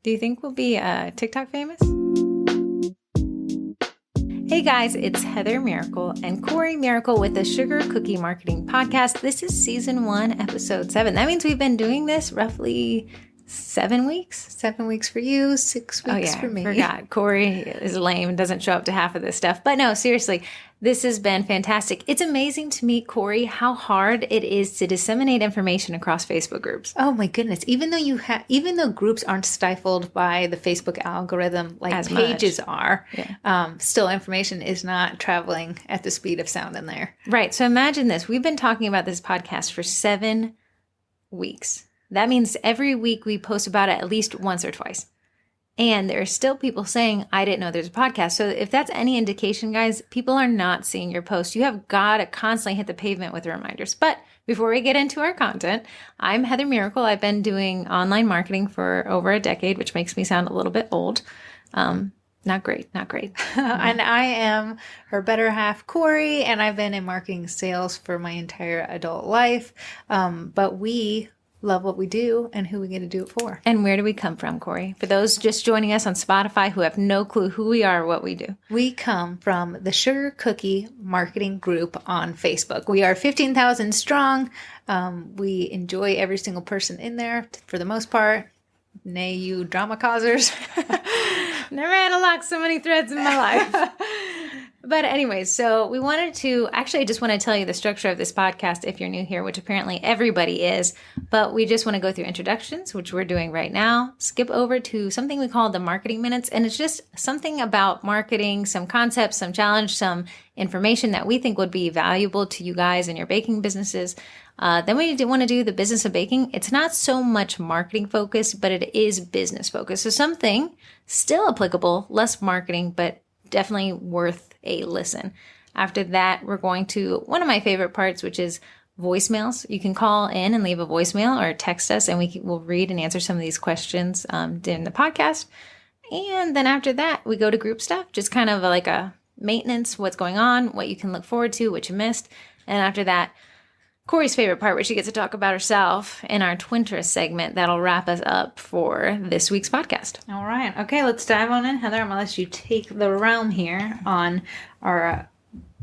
Do you think we'll be TikTok famous? Hey guys, it's Heather Miracle and Corrie Miracle with the Sugar Cookie Marketing Podcast. This is season 1, episode 7. That means we've been doing this roughly 7 weeks. 7 weeks for you, 6 weeks for me. I forgot. Corrie is lame and doesn't show up to half of this stuff. But no, seriously, this has been fantastic. It's amazing to me, Corrie, how hard it is to disseminate information across Facebook groups. Oh my goodness! Even though groups aren't stifled by the Facebook algorithm like As pages much. are, Yeah. still information is not traveling at the speed of sound in there. Right. So imagine this. We've been talking about this podcast for 7 weeks. That means every week we post about it at least once or twice. And there are still people saying, I didn't know there's a podcast. So if that's any indication, guys, people are not seeing your post. You have got to constantly hit the pavement with reminders. But before we get into our content, I'm Heather Miracle. I've been doing online marketing for over a decade, which makes me sound a little bit old. Not great. And I am her better half, Corrie, and I've been in marketing sales for my entire adult life. But we love what we do and who we get to do it for. And where do we come from, Corrie? For those just joining us on Spotify who have no clue who we are or what we do. We come from the Sugar Cookie Marketing Group on Facebook. We are 15,000 strong. We enjoy every single person in there for the most part. Nay, you drama causers. Never had to lock so many threads in my life. But anyways, so we wanted to, actually I just want to tell you the structure of this podcast if you're new here, which apparently everybody is, but we just want to go through introductions, which we're doing right now, skip over to something we call the marketing minutes, and it's just something about marketing, some concepts, some challenge, some information that we think would be valuable to you guys and your baking businesses. Then we want to do the business of baking. It's not so much marketing focused, but it is business focused. So something still applicable, less marketing, but definitely worth a listen. After that, we're going to one of my favorite parts, which is voicemails. You can call in and leave a voicemail or text us, and we'll read and answer some of these questions during the podcast. And then after that, we go to group stuff, just kind of like a maintenance, what's going on, what you can look forward to, what you missed. And after that, Corrie's favorite part, where she gets to talk about herself in our Twinterests segment. That'll wrap us up for this week's podcast. All right. Okay, let's dive on in. Heather, I'm going to let you take the realm here on our,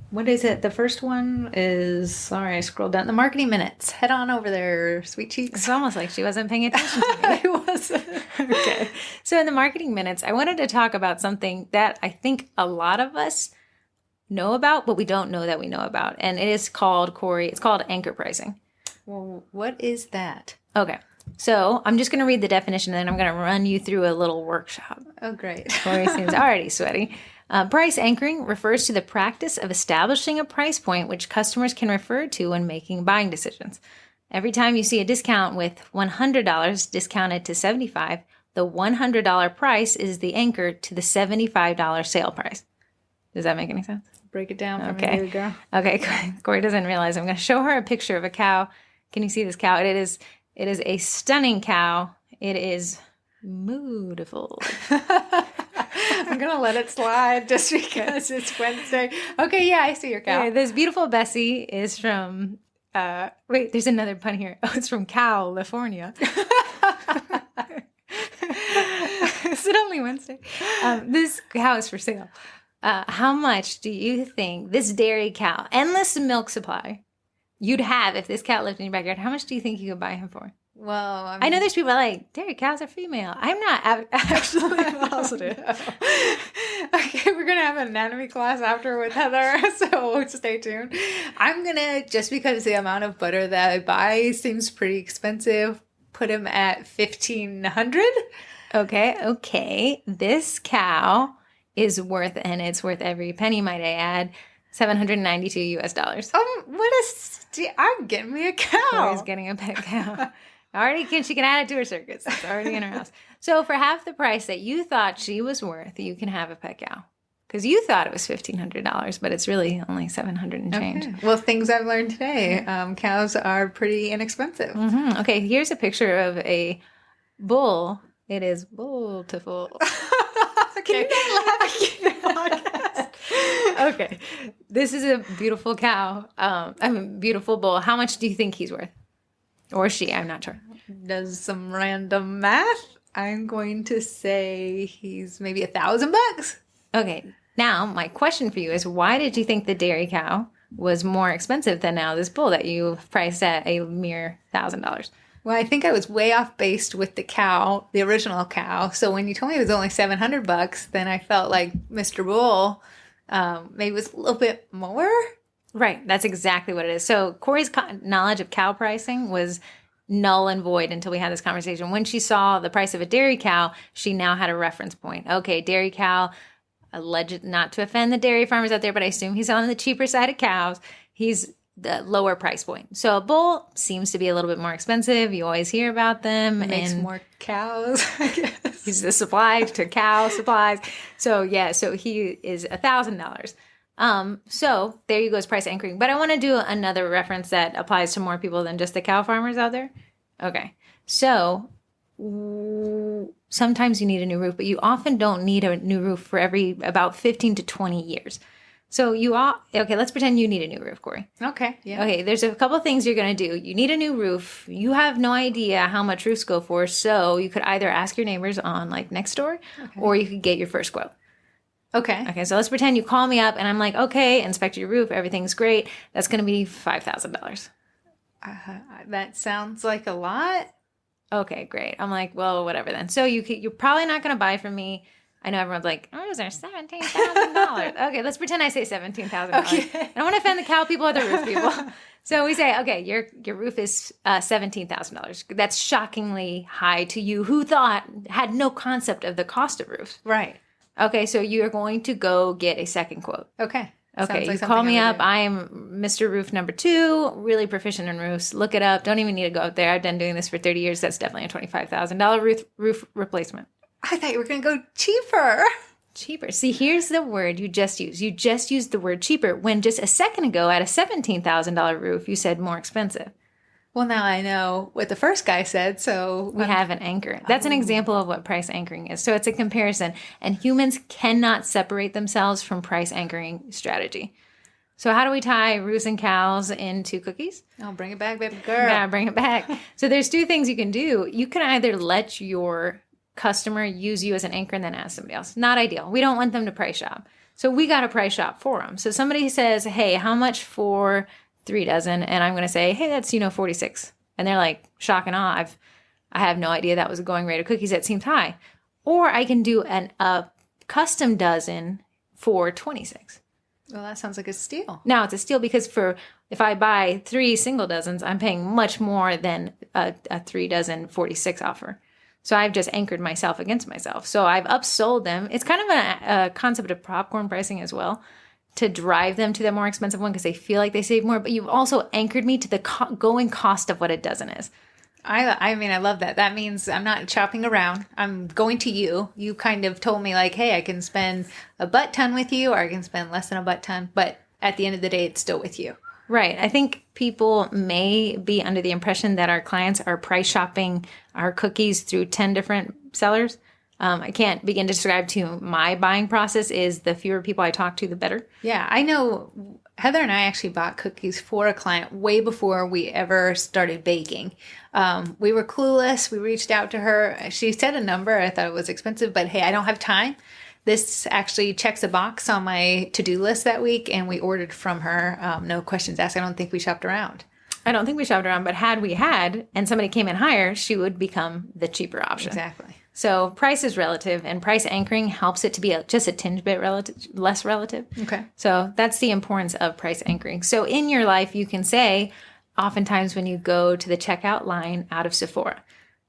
what is it? The first one is, sorry, I scrolled down. The marketing minutes. Head on over there, sweet cheeks. It's almost like she wasn't paying attention to me. I wasn't. Okay. So in the marketing minutes, I wanted to talk about something that I think a lot of us know about, but we don't know that we know about. And it is called, Corrie, it's called anchor pricing. Well, what is that? Okay. So I'm just going to read the definition and then I'm going to run you through a little workshop. Oh, great. Corrie seems already sweaty. Price anchoring refers to the practice of establishing a price point which customers can refer to when making buying decisions. Every time you see a discount with $100 discounted to $75, the $100 price is the anchor to the $75 sale price. Does that make any sense? Break it down for me, Okay. baby girl. Okay, Corrie doesn't realize I'm going to show her a picture of a cow. Can you see this cow? It is a stunning cow. It is beautiful. I'm going to let it slide just because it's Wednesday. Okay, yeah, I see your cow. Okay, this beautiful Bessie is from, wait, there's another pun here. Oh, it's from California. Is it only Wednesday? This cow is for sale. How much do you think this dairy cow, endless milk supply, you'd have if this cow lived in your backyard? How much do you think you could buy him for? Well, I know there's people like, dairy cows are female. I'm not actually positive. Okay, we're going to have an anatomy class after with Heather, so stay tuned. I'm going to, just because the amount of butter that I buy seems pretty expensive, put him at $1,500. Okay. This cow is worth, and it's worth every penny, might I add, $792 US. I'm getting me a cow. Corrie's getting a pet cow. She can add it to her circus. It's already in her house. So for half the price that you thought she was worth, you can have a pet cow. Because you thought it was $1,500, but it's really only $700 and change. Okay. Well, things I've learned today. Cows are pretty inexpensive. Mm-hmm. Okay, here's a picture of a bull. It is beautiful. Okay. Okay. This is a beautiful cow. Beautiful bull. How much do you think he's worth? Or she? I'm not sure. Does some random math. I'm going to say he's maybe $1,000. Okay. Now, my question for you is, why did you think the dairy cow was more expensive than now this bull that you priced at a mere $1,000? Well, I think I was way off based with the cow, the original cow. So when you told me it was only $700, then I felt like Mr. Bull maybe was a little bit more. Right. That's exactly what it is. So Corrie's knowledge of cow pricing was null and void until we had this conversation. When she saw the price of a dairy cow, she now had a reference point. Okay, dairy cow, alleged, not to offend the dairy farmers out there, but I assume he's on the cheaper side of cows. He's the lower price point. So a bull seems to be a little bit more expensive. You always hear about them. Makes more cows, I guess. He's the supply to cow supplies. So yeah, so he is $1,000. So there you go, is price anchoring. But I want to do another reference that applies to more people than just the cow farmers out there. Okay. So sometimes you need a new roof, but you often don't need a new roof for about 15 to 20 years. So okay, let's pretend you need a new roof, Corrie. Okay. Yeah. Okay, there's a couple things you're going to do. You need a new roof. You have no idea how much roofs go for. So you could either ask your neighbors on like next door, or you could get your first quote. Okay. Okay, so let's pretend you call me up and I'm like, okay, inspect your roof. Everything's great. That's going to be $5,000. That sounds like a lot. Okay, great. I'm like, well, whatever then. So you're probably not going to buy from me. I know everyone's like, oh, is there $17,000? Okay, let's pretend I say $17,000. Okay. I don't want to offend the cow people or the roof people. So we say, okay, your roof is $17,000. That's shockingly high to you, who had no concept of the cost of roofs. Right. Okay, so you're going to go get a second quote. Okay. Okay, you call me up. I am Mr. Roof number 2, really proficient in roofs. Look it up. Don't even need to go out there. I've been doing this for 30 years. That's definitely a $25,000 roof replacement. I thought you were going to go cheaper. Cheaper. See, here's the word you just used. You just used the word cheaper when just a second ago at a $17,000 roof, you said more expensive. Well, now I know what the first guy said, so... We have an anchor. That's an example of what price anchoring is. So it's a comparison, and humans cannot separate themselves from price anchoring strategy. So how do we tie roofs and cows into cookies? Oh, bring it back, baby girl. Yeah, bring it back. So there's 2 things you can do. You can either let your customer use you as an anchor and then ask somebody else. Not ideal. We don't want them to price shop. So we got to price shop for them. So somebody says, hey, how much for 3 dozen? And I'm going to say, hey, that's, 46. And they're like, shock and awe. I have no idea that was a going rate of cookies. That seems high. Or I can do a custom dozen for 26. Well, that sounds like a steal. Now it's a steal because if I buy 3 single dozens, I'm paying much more than a 3 dozen 46 offer. So I've just anchored myself against myself. So I've upsold them. It's kind of a concept of popcorn pricing as well, to drive them to the more expensive one because they feel like they save more. But you've also anchored me to the going cost of what a dozen is. I mean, I love that. That means I'm not shopping around. I'm going to you. You kind of told me like, hey, I can spend a butt ton with you, or I can spend less than a butt ton. But at the end of the day, it's still with you. Right. I think people may be under the impression that our clients are price shopping our cookies through 10 different sellers. I can't begin to describe to you my buying process is the fewer people I talk to, the better. Yeah, I know Heather and I actually bought cookies for a client way before we ever started baking. We were clueless. We reached out to her. She said a number. I thought it was expensive, but hey, I don't have time. This actually checks a box on my to-do list that week, and we ordered from her. No questions asked. I don't think we shopped around. I don't think we shopped around, but had we had, and somebody came in higher, she would become the cheaper option. Exactly. So price is relative, and price anchoring helps it to be just a tinge bit less relative. Okay. So that's the importance of price anchoring. So in your life, you can say, oftentimes when you go to the checkout line out of Sephora,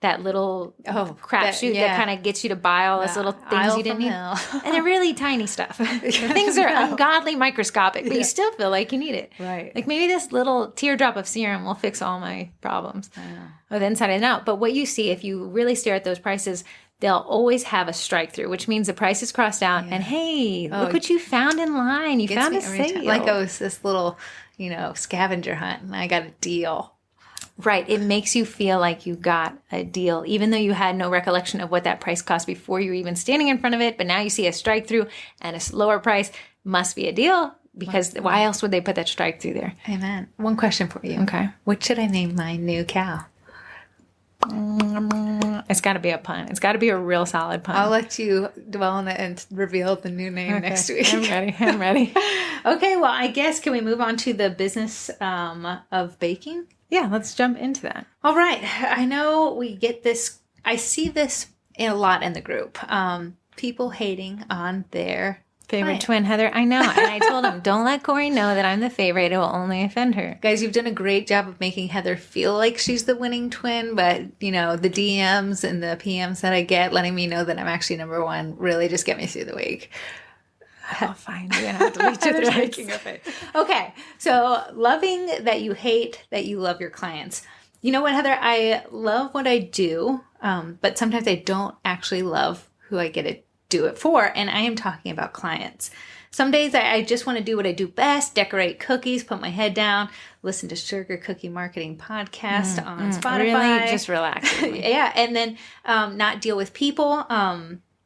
that little crapshoot that kind of gets you to buy all those little things you didn't need. And they're really tiny stuff. Things are ungodly microscopic, but you still feel like you need it. Right. Like maybe this little teardrop of serum will fix all my problems. Or the inside and out. But what you see, if you really stare at those prices, they'll always have a strike through, which means the price is crossed out. And hey, look what you found in line. You found a sale. Like it was this little, scavenger hunt, and I got a deal. Right. It makes you feel like you got a deal, even though you had no recollection of what that price cost before you were even standing in front of it. But now you see a strike through and a lower price. Must be a deal, because why else would they put that strike through there? Amen. One question for you. Okay. What should I name my new cow? It's got to be a pun. It's got to be a real solid pun. I'll let you dwell on it and reveal the new name next week. I'm ready. Okay, well, I guess can we move on to the business of baking? Yeah, let's jump into that. All right. I know we get this. I see this a lot in the group. People hating on their favorite twin, Heather. I know. And I told him, don't let Corrie know that I'm the favorite. It will only offend her. Guys, you've done a great job of making Heather feel like she's the winning twin. But, the DMs and the PMs that I get letting me know that I'm actually number one really just get me through the week. Oh, fine. You're going to have to lead to the making of it. Okay. So loving that you hate that you love your clients. You know what, Heather? I love what I do, but sometimes I don't actually love who I get to do it for. And I am talking about clients. Some days I just want to do what I do best, decorate cookies, put my head down, listen to Sugar Cookie Marketing Podcast on Spotify. Really just relax. Yeah. And then not deal with people.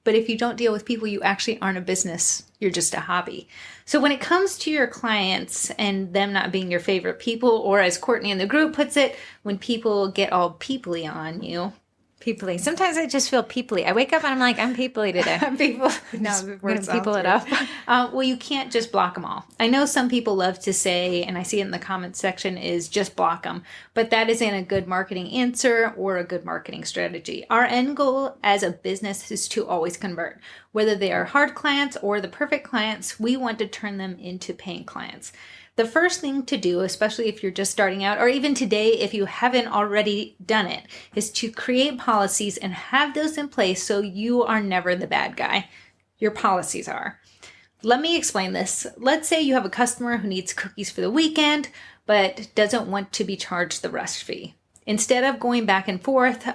But if you don't deal with people, you actually aren't a business. You're just a hobby. So when it comes to your clients and them not being your favorite people, or as Courtney in the group puts it, when people get all peoply on you. Peoply. Sometimes I just feel peoply. I wake up and I'm like, I'm peoply today. I'm people. No, we're going to people it up. Well, you can't just block them all. I know some people love to say, and I see it in the comments section, is just block them. But that isn't a good marketing answer or a good marketing strategy. Our end goal as a business is to always convert. Whether they are hard clients or the perfect clients, we want to turn them into paying clients. The first thing to do, especially if you're just starting out, or even today if you haven't already done it, is to create policies and have those in place so you are never the bad guy. Your policies are. Let me explain this. Let's say you have a customer who needs cookies for the weekend, but doesn't want to be charged the rush fee. Instead of going back and forth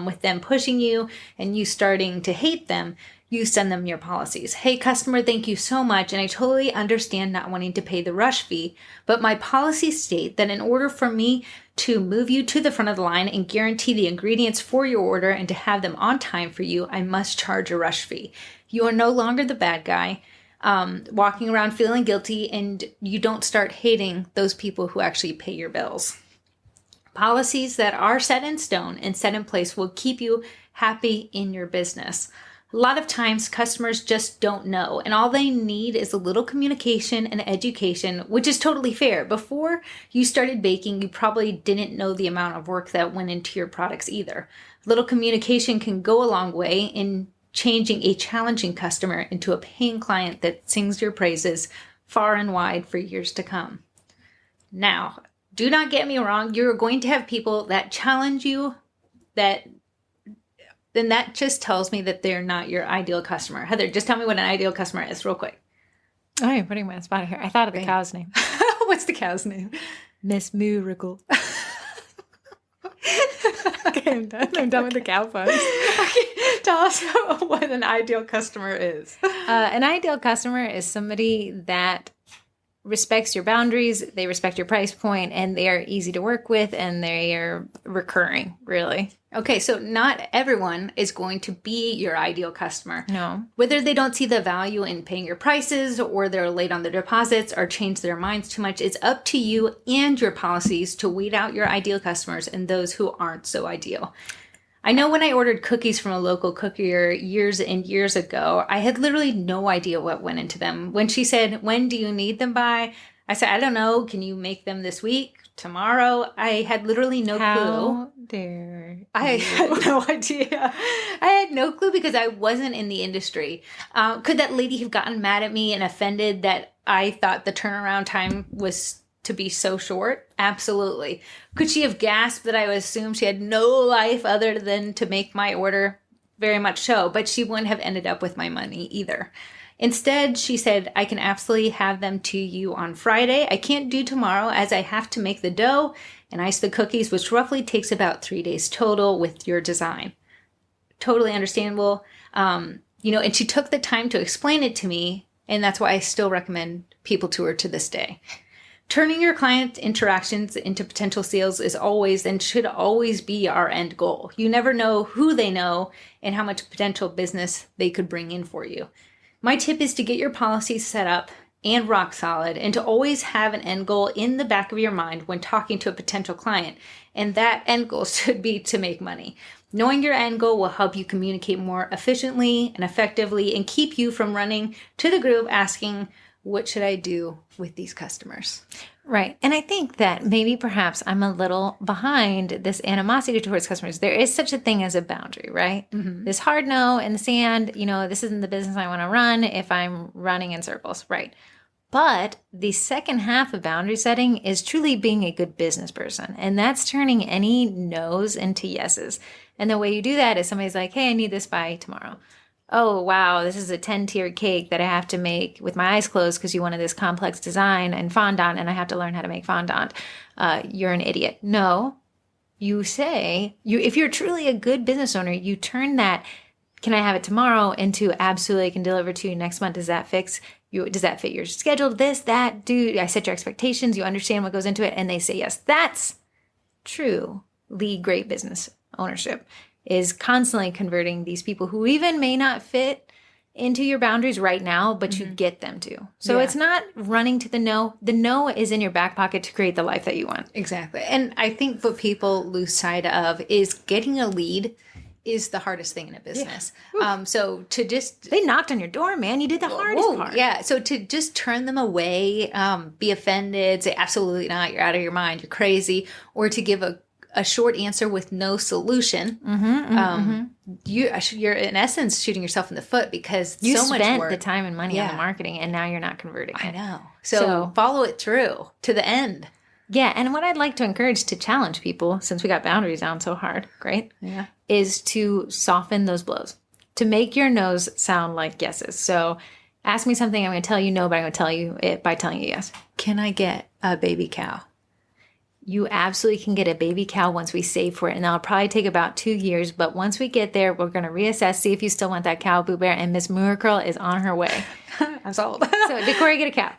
with them pushing you and you starting to hate them, you send them your policies. Hey, customer, thank you so much. And I totally understand not wanting to pay the rush fee, but my policies state that in order for me to move you to the front of the line and guarantee the ingredients for your order and to have them on time for you, I must charge a rush fee. You are no longer the bad guy, walking around feeling guilty, and you don't start hating those people who actually pay your bills. Policies that are set in stone and set in place will keep you happy in your business. A lot of times customers just don't know, and all they need is a little communication and education, which is totally fair. Before you started baking, you probably didn't know the amount of work that went into your products either. Little communication can go a long way in changing a challenging customer into a paying client that sings your praises far and wide for years to come. Now, do not get me wrong, you're going to have people that challenge you, then that just tells me that they're not your ideal customer. Heather, just tell me what an ideal customer is real quick. Oh, you're putting me on the spot here. I thought of the cow's name. What's the cow's name? Miss Miracle. Okay, I'm done. I'm done with the cow puns. Okay, tell us what an ideal customer is. An ideal customer is somebody that respects your boundaries, they respect your price point, and they are easy to work with, and they are recurring, really. Okay, so not everyone is going to be your ideal customer. No. Whether they don't see the value in paying your prices, or they're late on their deposits, or change their minds too much, it's up to you and your policies to weed out your ideal customers and those who aren't so ideal. I know when I ordered cookies from a local cookier years and years ago, I had literally no idea what went into them. When she said, "When do you need them by?" I said, "I don't know. Can you make them this week? Tomorrow?" I had literally no clue. How dare you? I had no idea. I had no clue because I wasn't in the industry. Could that lady have gotten mad at me and offended that I thought the turnaround time was to be so short? Absolutely. Could she have gasped that I would assume she had no life other than to make my order? Very much so, but she wouldn't have ended up with my money either. Instead, she said, "I can absolutely have them to you on Friday. I can't do tomorrow as I have to make the dough and ice the cookies, which roughly takes about 3 days total with your design." Totally understandable. And she took the time to explain it to me, and that's why I still recommend people to her to this day. Turning your client interactions into potential sales is always and should always be our end goal. You never know who they know and how much potential business they could bring in for you. My tip is to get your policies set up and rock solid, and to always have an end goal in the back of your mind when talking to a potential client. And that end goal should be to make money. Knowing your end goal will help you communicate more efficiently and effectively and keep you from running to the group asking, what should I do with these customers? Right. And I think that maybe perhaps I'm a little behind this animosity towards customers. There is such a thing as a boundary, right? Mm-hmm. This hard no in the sand, this isn't the business I want to run if I'm running in circles, right? But the second half of boundary setting is truly being a good business person. And that's turning any no's into yeses. And the way you do that is somebody's like, hey, I need this by tomorrow. Oh, wow, this is a 10-tiered cake that I have to make with my eyes closed because you wanted this complex design and fondant and I have to learn how to make fondant. You're an idiot. No, you say, if you're truly a good business owner, you turn that, can I have it tomorrow, into absolutely I can deliver to you next month. Does that fix you? Does that fit your schedule? This, that, I set your expectations. You understand what goes into it. And they say yes. That's truly great business ownership, is constantly converting these people who even may not fit into your boundaries right now, but you get them to. So it's not running to the no. The no is in your back pocket to create the life that you want. Exactly. And I think what people lose sight of is getting a lead is the hardest thing in a business. Yeah. So to just... They knocked on your door, man. You did the hardest part. Yeah. So to just turn them away, be offended, say, absolutely not, you're out of your mind, you're crazy, or to give a short answer with no solution, you're in essence shooting yourself in the foot because you so much work. You spent the time and money on the marketing and now you're not converting it. I know. So follow it through to the end. Yeah. And what I'd like to encourage to challenge people, since we got boundaries down so hard, great, is to soften those blows, to make your no's sound like yeses. So ask me something, I'm going to tell you no, but I'm going to tell you it by telling you yes. Can I get a baby cow? You absolutely can get a baby cow once we save for it. And that'll probably take about 2 years. But once we get there, we're going to reassess, see if you still want that cow, Boo Bear. And Miss Moorecurl is on her way. I'm sold. So did Corrie get a cow?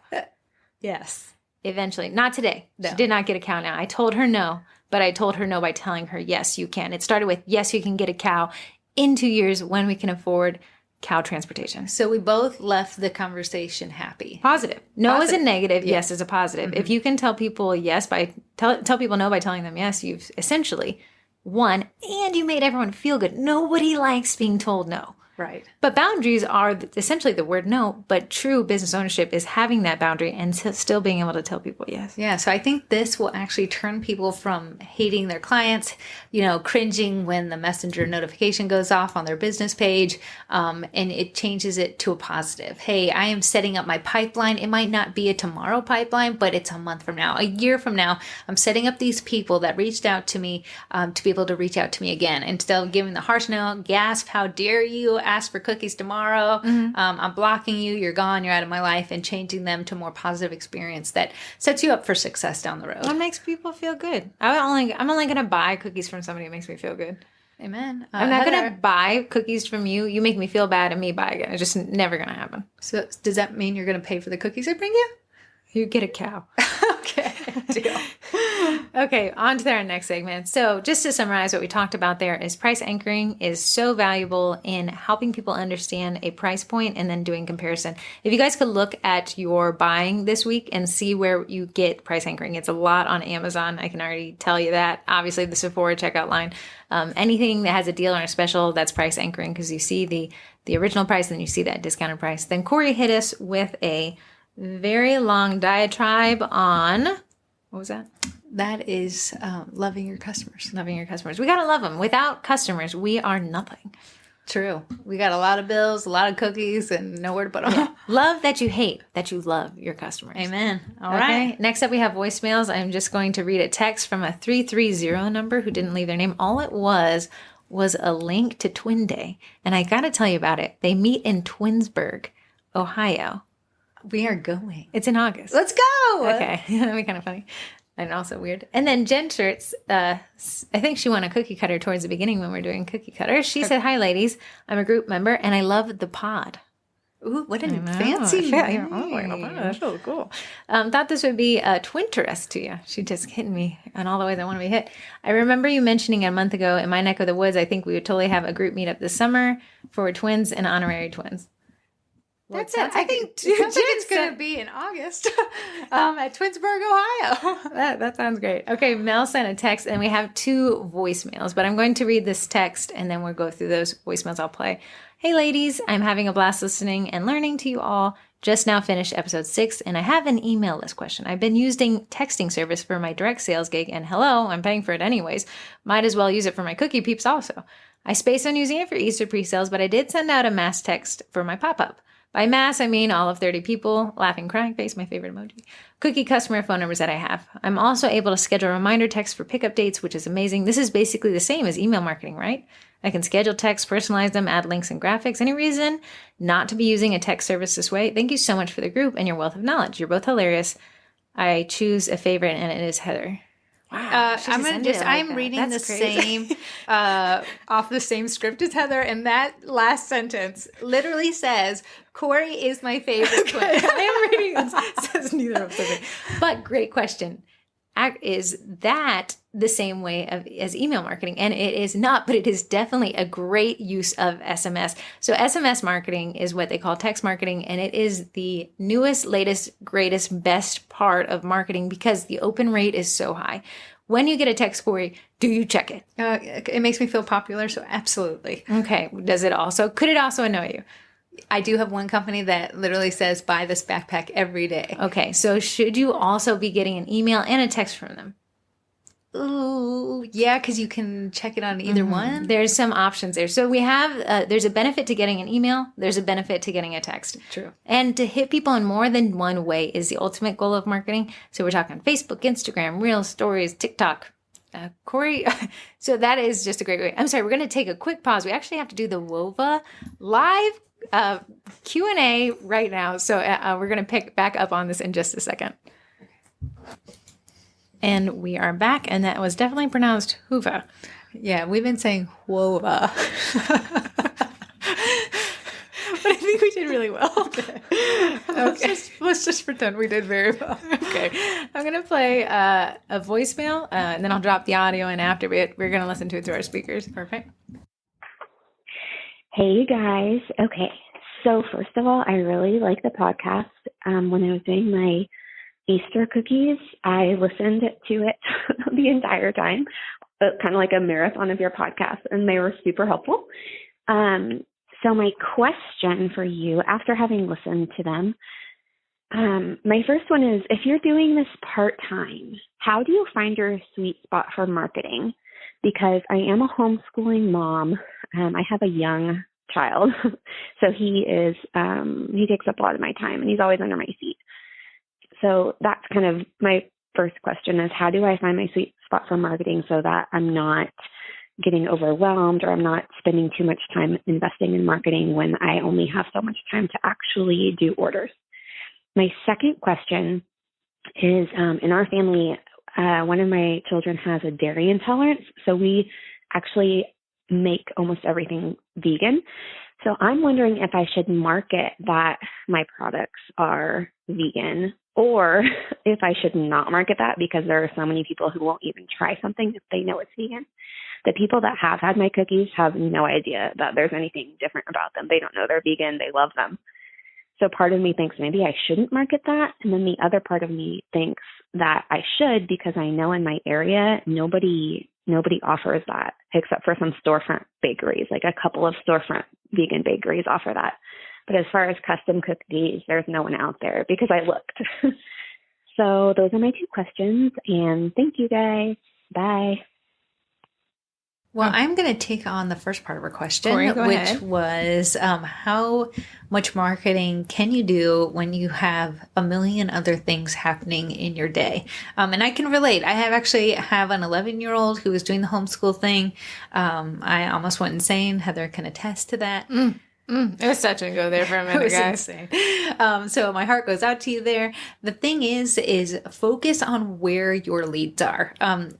Yes. Eventually. Not today. No. She did not get a cow now. I told her no, but I told her no by telling her, yes, you can. It started with, yes, you can get a cow in 2 years when we can afford cow transportation. So we both left the conversation happy. Positive. No is a negative. Yeah. Yes is a positive. If you can tell people yes by tell people no by telling them yes, you've essentially won, and you made everyone feel good. Nobody likes being told no. Right. But boundaries are essentially the word no, but true business ownership is having that boundary and still being able to tell people yes. Yeah, so I think this will actually turn people from hating their clients, cringing when the messenger notification goes off on their business page, and it changes it to a positive. Hey, I am setting up my pipeline. It might not be a tomorrow pipeline, but it's a month from now, a year from now. I'm setting up these people that reached out to me to be able to reach out to me again. Instead of giving the harsh no, gasp, how dare you, ask for cookies tomorrow. I'm blocking you. You're gone. You're out of my life, and changing them to a more positive experience that sets you up for success down the road. What makes people feel good? I'm only going to buy cookies from somebody who makes me feel good. Amen. I'm not going to buy cookies from you. You make me feel bad and me buy again. It's just never going to happen. So does that mean you're going to pay for the cookies I bring you? You get a cow. Okay. Deal. Okay, on to our next segment. So just to summarize what we talked about there is price anchoring is so valuable in helping people understand a price point and then doing comparison. If you guys could look at your buying this week and see where you get price anchoring, it's a lot on Amazon. I can already tell you that. Obviously, the Sephora checkout line. Anything that has a deal or a special, that's price anchoring because you see the original price and then you see that discounted price. Then Corrie hit us with a very long diatribe on, what was that? That is loving your customers. Loving your customers. We got to love them. Without customers, we are nothing. True. We got a lot of bills, a lot of cookies, and nowhere to put them. Yeah. Love that you hate, that you love your customers. Amen. All right. Next up, we have voicemails. I'm just going to read a text from a 330 number who didn't leave their name. All it was a link to Twin Day. And I got to tell you about it. They meet in Twinsberg, Ohio. We are going. It's in August. Let's go. Okay. That'd be kind of funny. And also weird. And then Jen Shirts, I think she won a cookie cutter towards the beginning when we were doing cookie cutters. She said, hi, ladies. I'm a group member, and I love the pod. Ooh, what a fancy name. That's really cool. Thought this would be a Twinterest to you. She just hitting me on all the ways I want to be hit. I remember you mentioning a month ago in my neck of the woods, I think we would totally have a group meetup this summer for twins and honorary twins. That's it. I think it sounds like it's going to be in August at Twinsberg, Ohio. That sounds great. Okay, Mel sent a text, and we have 2 voicemails, but I'm going to read this text, and then we'll go through those voicemails I'll play. Hey, ladies, I'm having a blast listening and learning to you all. Just now finished episode 6, and I have an email list question. I've been using texting service for my direct sales gig, and hello, I'm paying for it anyways. Might as well use it for my cookie peeps also. I spaced on using it for Easter pre-sales, but I did send out a mass text for my pop-up. By mass, I mean all of 30 people, laughing crying face, my favorite emoji, cookie customer phone numbers that I have. I'm also able to schedule reminder texts for pickup dates, which is amazing. This is basically the same as email marketing, right? I can schedule texts, personalize them, add links and graphics. Any reason not to be using a text service this way? Thank you so much for the group and your wealth of knowledge. You're both hilarious. I choose a favorite, and it is Heather. Wow, I'm reading the same off the same script as Heather, and that last sentence literally says, Corrie is my favorite twin. I am reading it says neither of them. But great question. Is that the same way as email marketing? And it is not, but it is definitely a great use of SMS. So SMS marketing is what they call text marketing, and it is the newest, latest, greatest, best part of marketing because the open rate is so high. When you get a text, Corrie, do you check it? It makes me feel popular, so absolutely. Okay. Could it also annoy you? I do have one company that literally says, buy this backpack every day. Okay. So should you also be getting an email and a text from them? Ooh, yeah, because you can check it on either one. There's some options there. So we have, there's a benefit to getting an email. There's a benefit to getting a text. True. And to hit people in more than one way is the ultimate goal of marketing. So we're talking Facebook, Instagram, Reels, Stories, TikTok. Corrie, so that is just a great way. I'm sorry, we're going to take a quick pause. We actually have to do the WOVA live Q&A right now. So we're going to pick back up on this in just a second. And we are back, and that was definitely pronounced Hoover. Yeah, we've been saying WOVA. But I think we did really well. Okay. Let's just pretend we did very well. Okay. I'm going to play a voicemail, and then I'll drop the audio in after it. We're going to listen to it through our speakers. Perfect. Hey, guys. Okay. So first of all, I really like the podcast. When I was doing my Easter cookies, I listened to it the entire time, kind of like a marathon of your podcast, and they were super helpful. So my question for you, after having listened to them, my first one is, if you're doing this part-time, how do you find your sweet spot for marketing? Because I am a homeschooling mom. I have a young child, so he takes up a lot of my time, and he's always under my feet. So that's kind of my first question is, how do I find my sweet spot for marketing so that I'm not getting overwhelmed or I'm not spending too much time investing in marketing when I only have so much time to actually do orders? My second question is, in our family, one of my children has a dairy intolerance, so we actually make almost everything vegan. So I'm wondering if I should market that my products are vegan, or if I should not market that because there are so many people who won't even try something if they know it's vegan. The people that have had my cookies have no idea that there's anything different about them. They don't know they're vegan. They love them. So part of me thinks maybe I shouldn't market that. And then the other part of me thinks that I should, because I know in my area, nobody offers that except for some storefront bakeries, like a couple of storefront vegan bakeries offer that. But as far as custom cookies, there's no one out there because I looked. So those are my 2 questions. And thank you guys. Bye. Well, I'm going to take on the first part of her question, Corrie, go which ahead. was how much marketing can you do when you have a million other things happening in your day? And I can relate. I have an 11-year-old who is doing the homeschool thing. I almost went insane. Heather can attest to that. It was touch and go there for a minute, guys. Insane. So my heart goes out to you there. The thing is focus on where your leads are.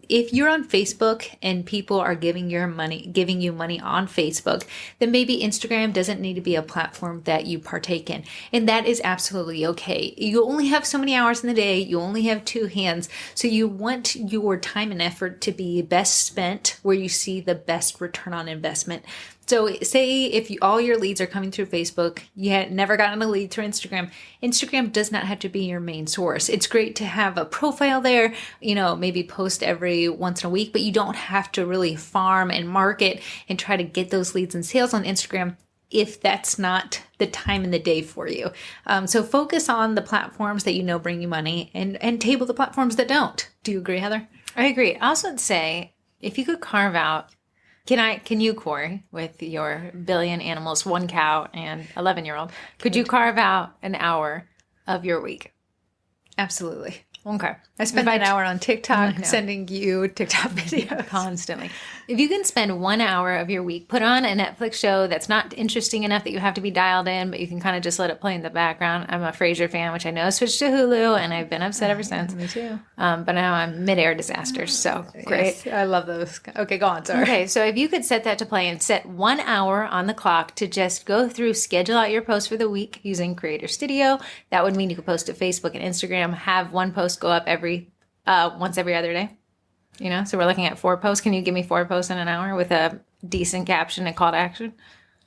If you're on Facebook and people are giving you money on Facebook, then maybe Instagram doesn't need to be a platform that you partake in. And that is absolutely okay. You only have so many hours in the day. You only have 2 hands. So you want your time and effort to be best spent where you see the best return on investment. So say if all your leads are coming through Facebook, you had never gotten a lead through Instagram. Instagram does not have to be your main source. It's great to have a profile there, maybe post every once in a week, but you don't have to really farm and market and try to get those leads and sales on Instagram if that's not the time in the day for you. So focus on the platforms that bring you money and table the platforms that don't. Do you agree, Heather? I agree. I also would say if you could carve out, can you, Corrie, with your billion animals, 1 cow and 11-year-old, could you carve out an hour of your week? Absolutely. Okay. I spend an hour on TikTok sending you TikTok videos. Constantly. If you can spend 1 hour of your week, put on a Netflix show that's not interesting enough that you have to be dialed in, but you can kind of just let it play in the background. I'm a Frasier fan, which I know switched to Hulu, and I've been upset ever since. Me too. But now I'm mid-air disasters, so great. Yes, I love those. Okay, go on, sorry. Okay, so if you could set that to play and set 1 hour on the clock to just go through, schedule out your posts for the week using Creator Studio, that would mean you could post to Facebook and Instagram, have one post go up once every other day. So we're looking at 4 posts. Can you give me 4 posts in an hour with a decent caption and call to action?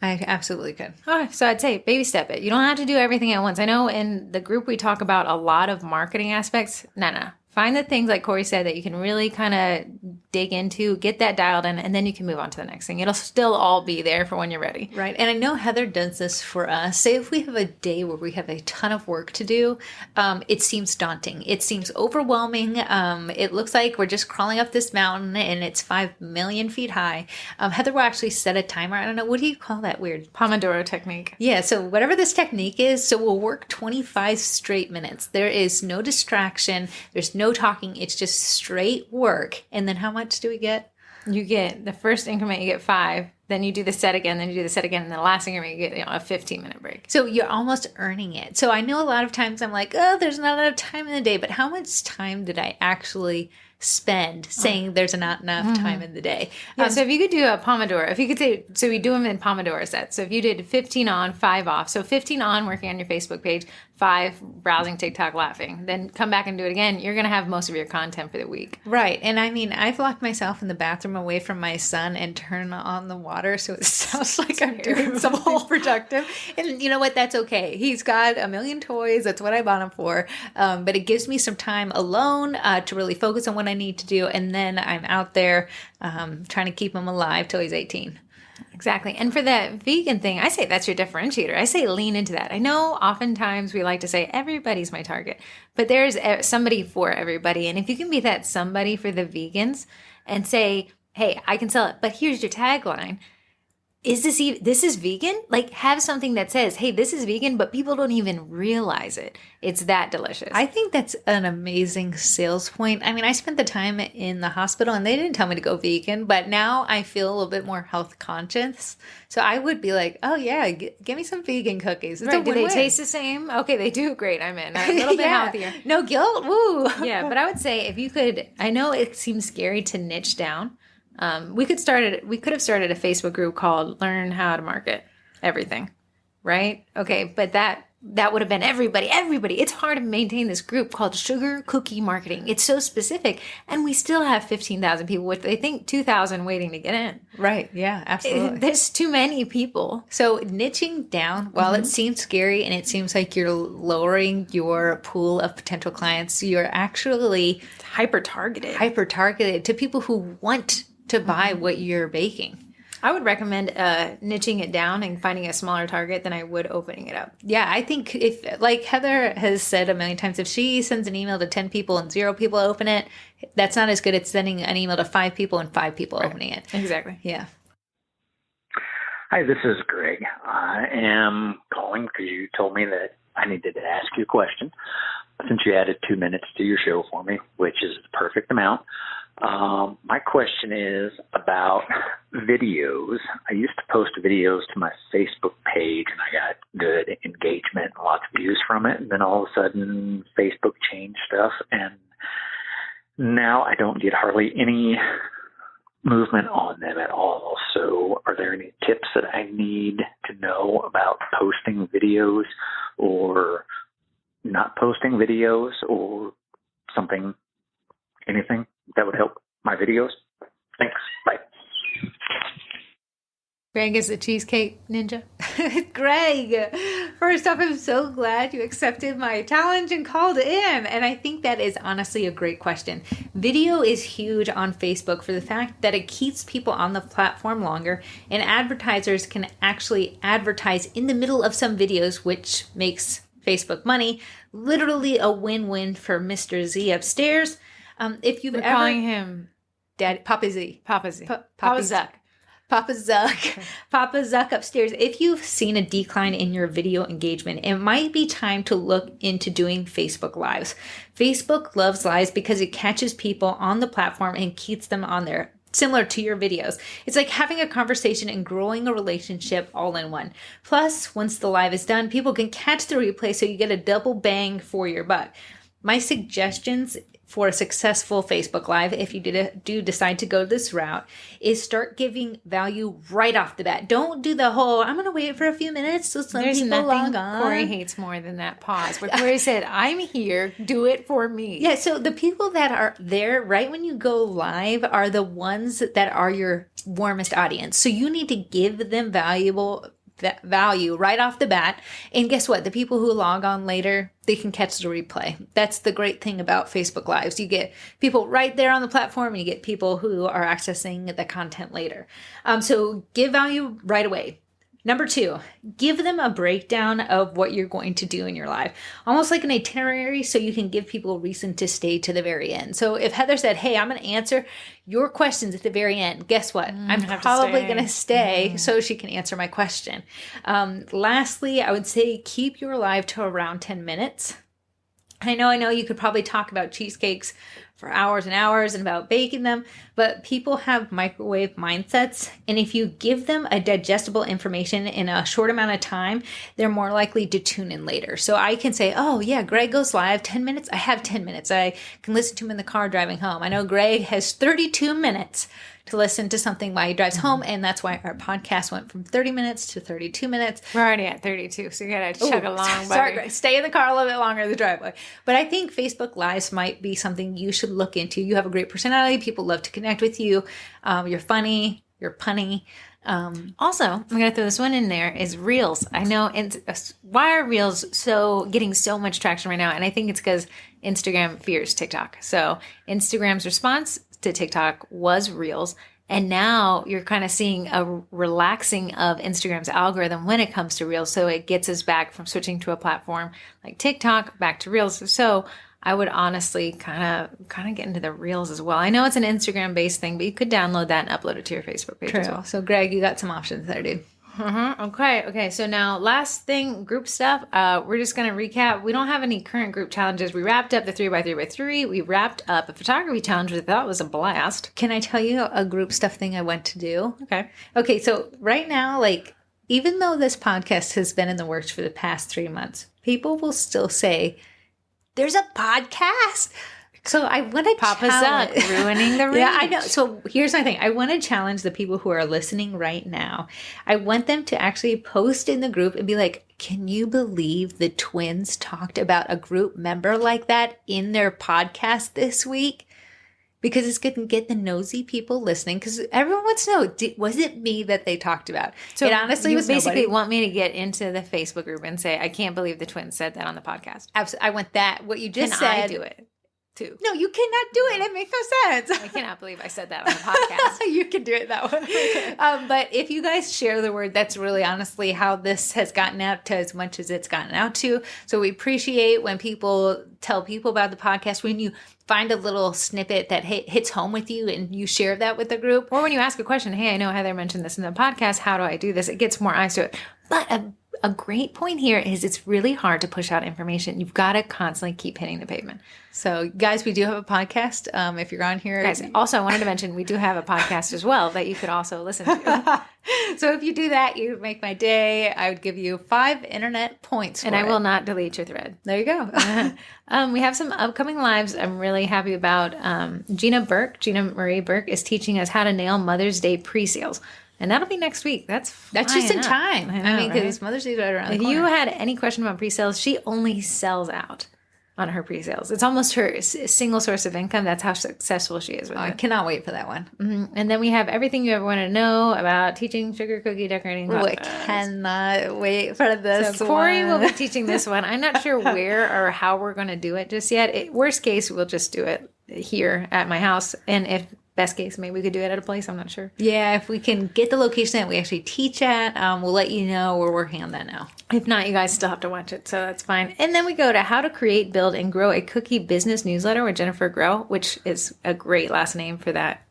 I absolutely could. All right, so I'd say baby step it. You don't have to do everything at once. I know in the group we talk about a lot of marketing aspects. No. Find the things like Corrie said that you can really kind of dig into, get that dialed in, and then you can move on to the next thing. It'll still all be there for when you're ready. Right. And I know Heather does this for us. Say if we have a day where we have a ton of work to do, it seems daunting. It seems overwhelming. It looks like we're just crawling up this mountain and it's 5 million feet high. Heather will actually set a timer. I don't know. What do you call that weird? Pomodoro technique. Yeah. So whatever this technique is, so we'll work 25 straight minutes. There is no distraction. There's no talking. It's just straight work. And then how much do we get? You get the first increment, you get 5. Then you do the set again. Then you do the set again. And then the last increment, you get a 15-minute break. So you're almost earning it. So I know a lot of times I'm like, oh, there's not enough time in the day. But how much time did I actually spend saying there's not enough time in the day? Yeah, so if you could do a Pomodoro, if you could say, so we do them in Pomodoro sets. So if you did 15 on, 5 off. So 15 on, working on your Facebook page, 5 browsing TikTok, laughing. Then come back and do it again. You're going to have most of your content for the week. Right. And I mean, I've locked myself in the bathroom away from my son and turn on the water so it sounds like I'm doing something productive. And you know what? That's okay. He's got a million toys. That's what I bought him for. But it gives me some time alone to really focus on what I need to do. And then I'm out there trying to keep him alive till he's 18. Exactly. And for that vegan thing, I say that's your differentiator. I say lean into that. I know oftentimes we like to say everybody's my target, but there's somebody for everybody. And if you can be that somebody for the vegans and say, hey, I can sell it, but here's your tagline. Is this is vegan? Like, have something that says, hey, this is vegan, but people don't even realize it. It's that delicious. I think that's an amazing sales point. I mean, I spent the time in the hospital and they didn't tell me to go vegan, but now I feel a little bit more health conscious. So I would be like, oh yeah, give me some vegan cookies. It's right. Do they taste the same? Okay, they do. Great. I'm in. A little bit healthier. No guilt. Woo. Yeah, but I would say if you could, I know it seems scary to niche down. We could have started a Facebook group called Learn How to Market Everything, right? Okay, but that would have been everybody. It's hard to maintain this group called Sugar Cookie Marketing. It's so specific, and we still have 15,000 people, which they think 2,000 waiting to get in. Right, yeah, absolutely. There's too many people. So niching down, while it seems scary and it seems like you're lowering your pool of potential clients, you're actually hyper-targeted to people who want to buy what you're baking. I would recommend niching it down and finding a smaller target than I would opening it up. Yeah, I think if, like Heather has said a million times, if she sends an email to 10 people and 0 people open it, that's not as good as sending an email to 5 people and 5 people opening it. Exactly. Yeah. Hi, this is Greg. I am calling because you told me that I needed to ask you a question since you added 2 minutes to your show for me, which is the perfect amount. My question is about videos. I used to post videos to my Facebook page and I got good engagement and lots of views from it. And then all of a sudden Facebook changed stuff and now I don't get hardly any movement on them at all. So are there any tips that I need to know about posting videos or not posting videos or something, anything that would help my videos? Thanks. Bye. Greg is the cheesecake ninja. Greg, first off, I'm so glad you accepted my challenge and called in. And I think that is honestly a great question. Video is huge on Facebook for the fact that it keeps people on the platform longer, and advertisers can actually advertise in the middle of some videos, which makes Facebook money. Literally a win-win for Mr. Z upstairs. If you've We're ever calling him Dad, Papa Z. Papa Z. Papa Zuck. Papa Zuck. Papa Zuck upstairs. If you've seen a decline in your video engagement, it might be time to look into doing Facebook Lives. Facebook loves lives because it catches people on the platform and keeps them on there. Similar to your videos. It's like having a conversation and growing a relationship all in one. Plus, once the live is done, people can catch the replay so you get a double bang for your buck. My suggestions for a successful Facebook Live, if you do decide to go this route, is start giving value right off the bat. Don't do the whole, I'm going to wait for a few minutes so some There's people nothing log on. Corey hates more than that pause where Corey said, I'm here, do it for me. Yeah, so the people that are there right when you go live are the ones that are your warmest audience. So you need to give them value right off the bat. And guess what? The people who log on later, they can catch the replay. That's the great thing about Facebook Lives. You get people right there on the platform, and you get people who are accessing the content later. So give value right away. Number 2, give them a breakdown of what you're going to do in your live. Almost like an itinerary, so you can give people a reason to stay to the very end. So if Heather said, hey, I'm going to answer your questions at the very end, guess what? I'm probably going to stay so she can answer my question. Lastly, I would say keep your live to around 10 minutes. I know you could probably talk about cheesecakes for hours and hours and about baking them, but people have microwave mindsets. And if you give them a digestible information in a short amount of time, they're more likely to tune in later. So I can say, oh yeah, Greg goes live 10 minutes. I have 10 minutes. I can listen to him in the car driving home. I know Greg has 32 minutes to listen to something while he drives home. And that's why our podcast went from 30 minutes to 32 minutes. We're already at 32, so you gotta chug along, buddy. Sorry, Greg. Stay in the car a little bit longer in the driveway. But I think Facebook Lives might be something you should look into. You have a great personality. People love to connect with you. You're funny. You're punny. Also, I'm going to throw this one in there, is Reels. I know, why are Reels getting so much traction right now? And I think it's because Instagram fears TikTok. So Instagram's response to TikTok was Reels. And now you're kind of seeing a relaxing of Instagram's algorithm when it comes to Reels. So it gets us back from switching to a platform like TikTok back to Reels. So I would honestly kind of get into the Reels as well. I know it's an Instagram-based thing, but you could download that and upload it to your Facebook page as well. So Greg, you got some options there, dude. Okay. So now last thing, group stuff. We're just going to recap. We don't have any current group challenges. We wrapped up the 3x3x3. We wrapped up a photography challenge, which I thought was a blast. Can I tell you a group stuff thing I went to do? Okay. So right now, even though this podcast has been in the works for the past 3 months, people will still say, there's a podcast. So I want to Papa Zuck ruining the reach. Yeah, I know. So here's my thing. I want to challenge the people who are listening right now. I want them to actually post in the group and be like, can you believe the twins talked about a group member like that in their podcast this week? Because it's going to get the nosy people listening. Because everyone wants to know, was it me that they talked about? So it honestly you was basically nobody. want me to get into the Facebook group and say, I can't believe the twins said that on the podcast. Absolutely. I want that. What you just Can said. I do it too? No, you cannot do it. It makes no sense. I cannot believe I said that on the podcast. You can do it that way. Okay. But if you guys share the word, that's really honestly how this has gotten out to as much as it's gotten out to. So we appreciate when people tell people about the podcast, when you find a little snippet that hits home with you and you share that with the group. Or when you ask a question, hey, I know Heather mentioned this in the podcast. How do I do this? It gets more eyes to it. But a great point here is it's really hard to push out information. You've got to constantly keep hitting the pavement. So, guys, we do have a podcast. If you're on here. Guys, also, I wanted to mention we do have a podcast as well that you could also listen to. So if you do that, you would make my day. I would give you 5 internet points for And I will not delete your thread. There you go. We have some upcoming lives I'm really happy about. Gina Marie Burke is teaching us how to nail Mother's Day pre-sales. And that'll be next week. That's just in up. time. I know, because right? Mother's Day is right around the If corner. you had any question about pre-sales, she only sells out on her pre-sales. It's almost her single source of income. That's how successful she is with I it. cannot wait for that one. Mm-hmm. And then we have everything you ever want to know about teaching sugar cookie decorating. I cannot wait for this So Corrie one. will be teaching this one. I'm not sure where or how we're going to do it just yet. Worst case, we'll just do it here at my house. And if best case, maybe we could do it at a place. I'm not sure. Yeah, if we can get the location that we actually teach at, we'll let you know. We're working on that now. If not, you guys still have to watch it, so that's fine. And then we go to how to create, build, and grow a cookie business newsletter with Jennifer Grow, which is a great last name for that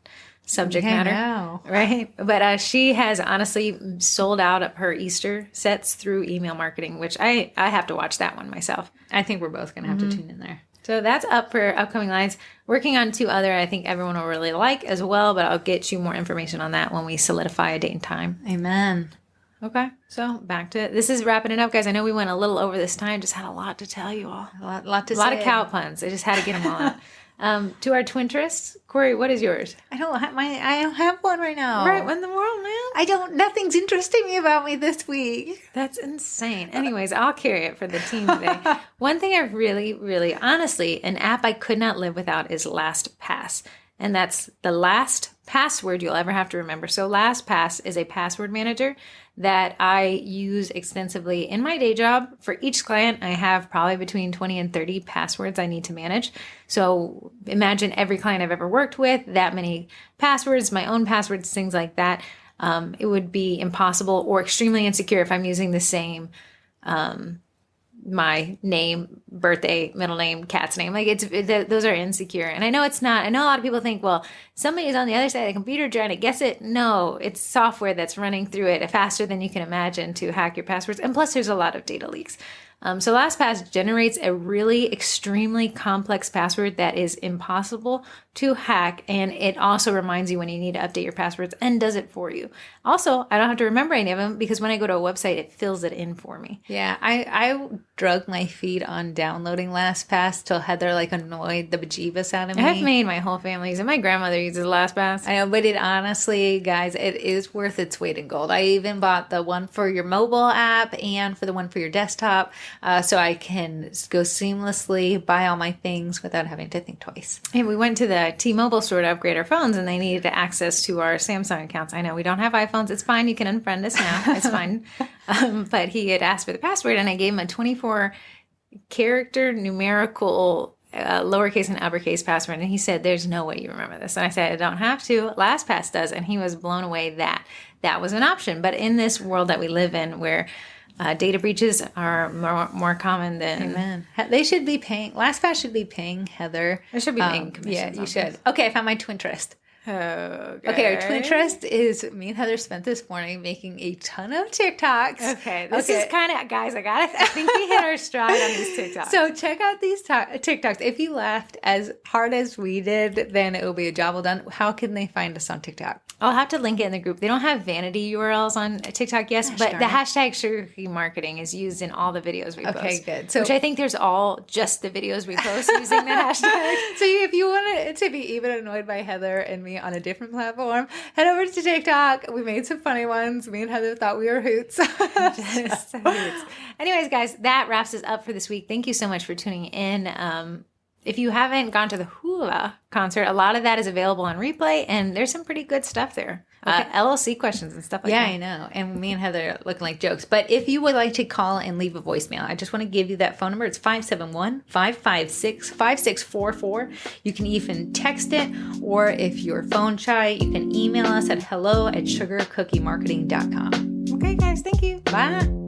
subject matter. Know. Right? But she has honestly sold out of her Easter sets through email marketing, which I have to watch that one myself. I think we're both going to have to tune in there. So that's up for upcoming lines. Working on 2 other I think everyone will really like as well, but I'll get you more information on that when we solidify a date and time. Amen. Okay, so back to it. This is wrapping it up, guys. I know we went a little over this time. Just had a lot to tell you all. A lot to A say. lot of cow puns. I just had to get them all out. To our Twinterests, Corrie, what is yours? I don't have one right now. Right, what in the world, man? Nothing's interesting me about me this week. That's insane. Anyways, I'll carry it for the team today. One thing I really, really, honestly, an app I could not live without is LastPass. And that's the last password you'll ever have to remember. So LastPass is a password manager that I use extensively in my day job. For each client, I have probably between 20 and 30 passwords I need to manage. So imagine every client I've ever worked with, that many passwords, my own passwords, things like that. It would be impossible or extremely insecure if I'm using the same my name, birthday, middle name, cat's name. Like those are insecure. And I know it's not. I know a lot of people think, well, somebody's on the other side of the computer trying to guess it. No, it's software that's running through it faster than you can imagine to hack your passwords. And plus there's a lot of data leaks. So LastPass generates a really extremely complex password that is impossible to hack. And it also reminds you when you need to update your passwords and does it for you. Also, I don't have to remember any of them because when I go to a website, it fills it in for me. Yeah, I drug my feet on downloading LastPass till Heather annoyed the bejeebus out of me. I've made my whole family use it. My grandmother uses LastPass. I know, but it honestly, guys, it is worth its weight in gold. I even bought the one for your mobile app and for the one for your desktop. So I can go seamlessly buy all my things without having to think twice. And we went to the T-Mobile store to upgrade our phones, and they needed access to our Samsung accounts. I know we don't have iPhones. It's fine. You can unfriend us now. It's fine. But he had asked for the password, and I gave him a 24-character numerical lowercase and uppercase password. And he said, there's no way you remember this. And I said, I don't have to. LastPass does. And he was blown away that that was an option. But in this world that we live in where data breaches are more common than... Amen. They should be paying... LastPass should be paying Heather. They should be paying commissions. Yeah, you should. Okay, I found my Twinterest. Okay, our Twinterest is me and Heather spent this morning making a ton of TikToks. Okay, this is kind of, guys, I think we hit our stride on these TikToks. So check out these TikToks. If you laughed as hard as we did, then it will be a job well done. How can they find us on TikTok? I'll have to link it in the group. They don't have vanity URLs on TikTok, yes, but the hashtag sugar cookie marketing is used in all the videos we post. Okay, good. So, which I think there's all just the videos we post using that hashtag. So if you want to be even annoyed by Heather and me on a different platform, head over to TikTok. We made some funny ones. Me and Heather thought we were hoots. Just hoots. Anyways, guys, that wraps us up for this week. Thank you so much for tuning in. If you haven't gone to the Hula concert, a lot of that is available on replay, and there's some pretty good stuff there. Okay. LLC questions and stuff like that. Yeah, I know. And me and Heather are looking like jokes. But if you would like to call and leave a voicemail, I just want to give you that phone number. It's 571-556-5644. You can even text it, or if you're phone shy, you can email us at hello@sugarcookiemarketing.com. Okay, guys. Thank you. Bye.